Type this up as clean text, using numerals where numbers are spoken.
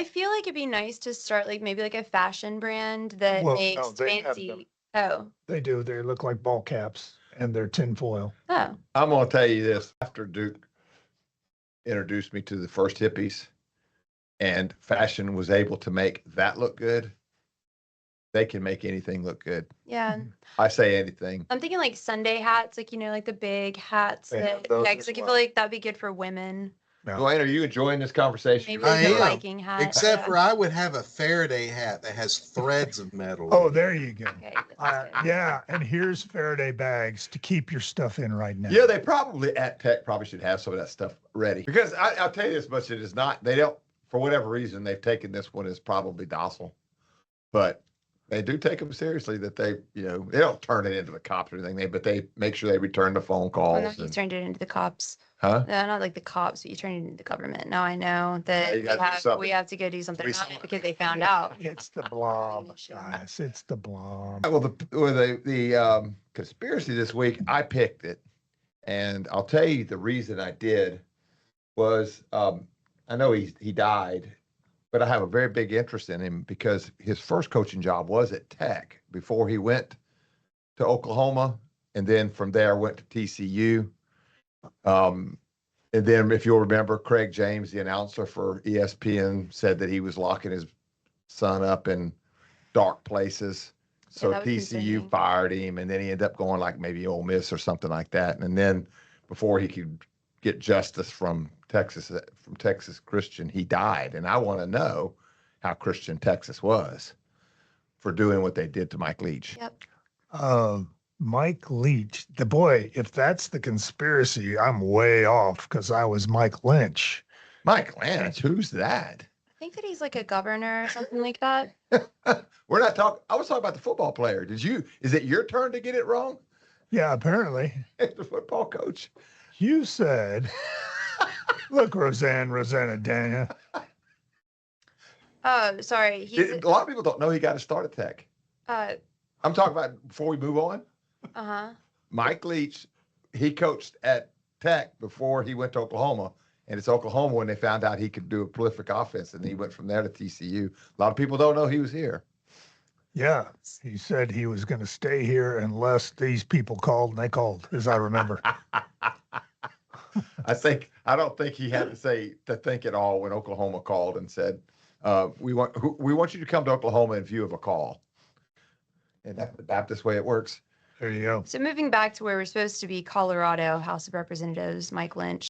I feel like it'd be nice to start like maybe like a fashion brand that Well, makes no, they have them. fancy. Oh, They do. They look like ball caps, and they're tinfoil. oh, I'm going to tell you this. After Duke introduced me to the first hippies and fashion was able to make that look good, they can make anything look good. yeah. I say anything. I'm thinking like Sunday hats, like like the big hats They have that those yeah, as because like I well. feel like that'd be good for women. No. Dwayne, are you enjoying this conversation? Maybe I like a am. Viking hat. Except yeah. for I would have a Faraday hat that has threads of metal. Oh, in it. there you go. Okay, that's good. Yeah, and here's Faraday bags to keep your stuff in right now. Yeah, they probably at Tech probably should have some of that stuff ready because I'll tell you this much: it is not. They don't, for whatever reason, they've taken this one as probably docile, but they do take them seriously. That they don't turn it into the cops or anything. But they make sure they return the phone Well, calls. no, you turned it into the cops. Huh? No, not like the cops, but you turned it into the government. Now I know Yeah, that you gotta do something. we have to go do something Police about it alert. because they found out. It's the blob, guys. It's the blob. Well, the conspiracy this week, I picked it, and I'll tell you the reason I did was I know he died, but I have a very big interest in him because his first coaching job was at Tech before he went to Oklahoma, and then from there went to TCU. And then, if you'll remember, Craig James, the announcer for ESPN, said that he was locking his son up in dark places. So that was TCU concerning. fired him, and then he ended up going like maybe Ole Miss or something like that. And then before he could get justice from Texas Christian, he died. And I want to know how Christian Texas was for doing what they did to Mike Leach. Yep. Mike Leach, the boy, if that's the conspiracy, I'm way off because I was Mike Lynch. Mike Lynch, who's that? I think that he's like a governor or something like that. We're not talking. I was talking about the football player. Is it your turn to get it wrong? Yeah, apparently. The football coach. You said, look, Rosanna Daniel. Oh, sorry. He's A lot of people don't know he got to start at Tech. I'm talking about before we move on. uh-huh. Mike Leach, he coached at Tech before he went to Oklahoma, and it's Oklahoma when they found out he could do a prolific offense, and he went from there to TCU. A lot of people don't know he was here. Yeah, he said he was going to stay here unless these people called, and they called, as I remember. I don't think he had to think at all when Oklahoma called and said, we want you to come to Oklahoma in view of a call. And that's the Baptist way it works. There you go. So moving back to where we're supposed to be, Colorado House of Representatives, Mike Lynch.